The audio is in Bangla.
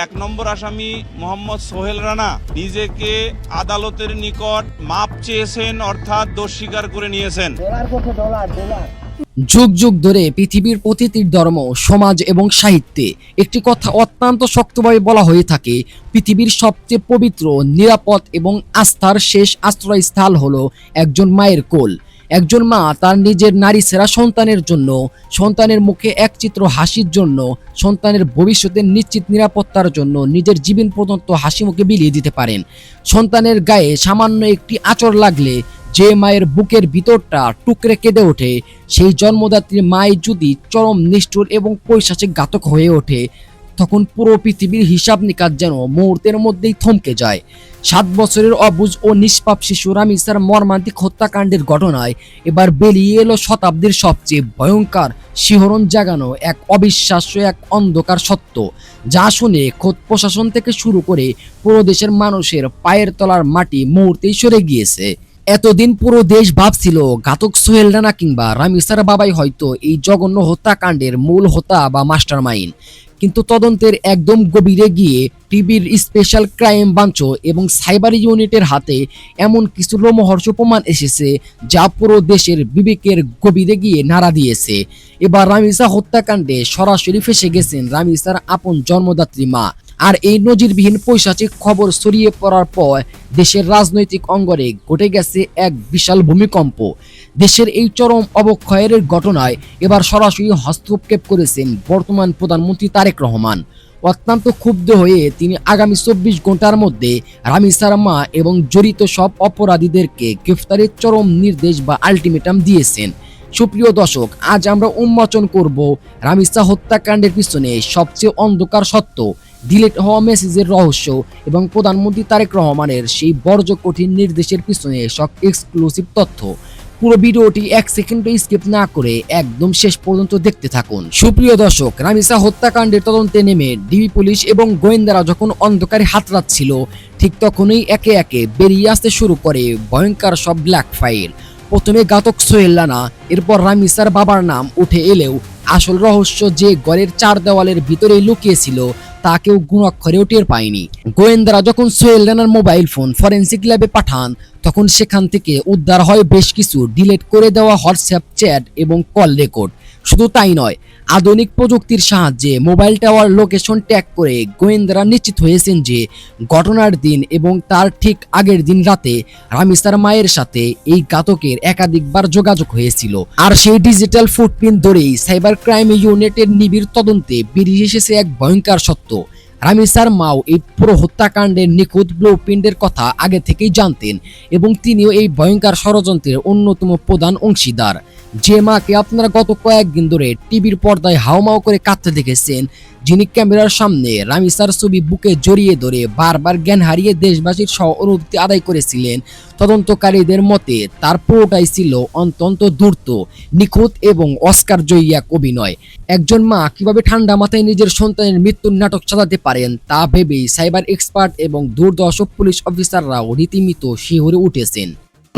এক নম্বর আসামি মোহাম্মদ সোহেল রানা নিজেকে আদালতের নিকট মাপ চেয়েছেন, অর্থাৎ দোষ স্বীকার করে নিয়েছেন। যুগ যুগ ধরে পৃথিবীর প্রতিটি ধর্ম, সমাজ এবং সাহিত্যে একটি কথা অত্যন্ত শক্তভাবে বলা হয়ে থাকে, পৃথিবীর সবচেয়ে পবিত্র, নিরাপদ এবং আস্থার শেষ আশ্রয়স্থল হলো একজন মায়ের কোল। একজন মা তার নিজের নারী সেরা সন্তানের জন্য, সন্তানের মুখে একচিত্র হাসির জন্য, সন্তানের ভবিষ্যতের নিশ্চিত নিরাপত্তার জন্য নিজের জীবন পর্যন্ত হাসি মুখে বিলিয়ে দিতে পারেন। সন্তানের গায়ে সামান্য একটি আঁচড় লাগলে যে মায়ের বুকের ভিতরটা টুকরে কেঁদে ওঠে, সেই জন্মদাত্রী মাই যদি চরম নিষ্ঠুর এবং পৈশাচিক ঘাতক হয়ে ওঠে, তখন পুরো পৃথিবীর হিসাব নিকাশ যেন মুহূর্তের মধ্যেই থমকে যায়। 7 বছরের অবুঝ ও নিষ্পাপ শিশু রামিসার মর্মান্তিক হত্যাকাণ্ডের ঘটনায় এবার বেরিয়ে এলো শতাব্দীর সবচেয়ে ভয়ঙ্কর, শিহরণ জাগানো এক অবিশ্বাস্য, এক অন্ধকার সত্য, যা শুনে খোদ প্রশাসন থেকে শুরু করে পুরো দেশের মানুষের পায়ের তলার মাটি মুহূর্তেই সরে গিয়েছে। এতদিন পুরো দেশ ভাবছিল ঘাতক সোহেল রানা কিংবা রামিসার বাবাই হয়তো এই জঘন্য হত্যাকাণ্ডের মূল হোতা বা মাস্টারমাইন্ড, কিন্তু তদন্তের একদম গভীরে গিয়ে টিভির স্পেশাল ক্রাইম ব্রাঞ্চ এবং সাইবার ইউনিটের হাতে এমন কিছু রোমহর্ষক প্রমাণ এসেছে যা পুরো দেশের বিবেকের গভীরে গিয়ে নাড়া দিয়েছে। এবার রামিসা হত্যাকাণ্ডে সরাসরি ফেসে গেছেন রামিসার আপন জন্মদাত্রী মা। আর এই নজিরবিহীন পৈশাচিক খবর ছড়িয়ে পড়ার পর দেশের রাজনৈতিক অঙ্গনে ঘটে গেছে এক বিশাল ভূমিকম্প। দেশের এই চরম অবক্ষয়ের ঘটনায় এবার সরাসরি হস্তক্ষেপ করেছেন বর্তমান প্রধানমন্ত্রী তারেক রহমান। অত্যন্ত ক্ষুব্ধ হয়ে তিনি আগামী 24 ঘন্টার মধ্যে রামিসার মা এবং জড়িত সব অপরাধীদেরকে গ্রেফতারের চরম নির্দেশ বা আলটিমেটাম দিয়েছেন। সুপ্রিয় দর্শক, আজ আমরা উন্মোচন করব রামিসা হত্যাকাণ্ডের পিছনে সবচেয়ে অন্ধকার সত্য, ডিলিট হওয়া মেসেজের রহস্য এবং প্রধানমন্ত্রী তারেক রহমানের সেই বর্জ্য কঠিন নির্দেশের পিছনে সব এক্সক্লুসিভ তথ্য। পুরো ভিডিওটি 1 সেকেন্ডও স্কিপ না করে একদম শেষ পর্যন্ত দেখতে থাকুন। সুপ্রিয় দর্শক, রামিসা হত্যাকাণ্ডের তদন্তে নেমে ডিবি পুলিশ এবং গোয়েন্দারা যখন অন্ধকারে হাতড়াচ্ছিল, ঠিক তখনই একে একে বেরিয়ে আসতে শুরু করে ভয়ঙ্কর সব ব্ল্যাক ফাইল। প্রথমে ঘাতক সোহেল রানা, এরপর রামিসার বাবার নাম উঠে এলেও আসল রহস্য যে ঘরের 4 দেওয়ালের ভিতরেই লুকিয়েছিল তা কেউ গুণাক্ষরেও টের পায়নি। গোয়েন্দারা যখন সোহেল রানার মোবাইল ফোন ফরেন্সিক ল্যাবে পাঠান, তখন সেখান থেকে উদ্ধার হয় বেশ কিছু ডিলিট করে দেওয়া হোয়াটসঅ্যাপ চ্যাট এবং কল রেকর্ড। শুধু তাই নয়, আধুনিক প্রযুক্তির সাহায্যে মোবাইল টাওয়ার লোকেশন ট্যাগ করে গোয়েন্দারা নিশ্চিত হয়েছেন যে ঘটনার দিন এবং তার ঠিক আগের দিন রাতে রামিসার মায়ের সাথে এই ঘাতকের একাধিকবার যোগাযোগ হয়েছিল। আর সেই ডিজিটাল ফুটপ্রিন্ট ধরেই সাইবার ক্রাইম ইউনিটের নিবিড় তদন্তে বেরিয়ে এসেছে এক ভয়ঙ্কর সত্য। রামিসার মাও এই পুরো হত্যাকাণ্ডের নিখুঁত ব্লুপ্রিন্টের কথা আগে থেকেই জানতেন এবং তিনিও এই ভয়ঙ্কর ষড়যন্ত্রের অন্যতম প্রধান অংশীদার। যে মাকে আপনারা গত কয়েকদিন ধরে টিভির পর্দায় হাউমাউ করে কাঁদতে দেখেছেন, যিনি ক্যামেরার সামনে রামিসার ছবি বুকে জড়িয়ে ধরে বারবার জ্ঞান হারিয়ে দেশবাসীর সহ অনুভূতি আদায় করেছিলেন, তদন্তকারীদের মতে তার পুরোটাই ছিল অত্যন্ত ধূর্ত, নিখুঁত এবং অস্কার জয়ী এক অভিনয়। একজন মা কিভাবে ঠান্ডা মাথায় নিজের সন্তানের মৃত্যুর নাটক চালাতে পারেন তা ভেবেই সাইবার এক্সপার্ট এবং দুর্দর্শ পুলিশ অফিসাররাও রীতিমতো শিহরে উঠেছেন।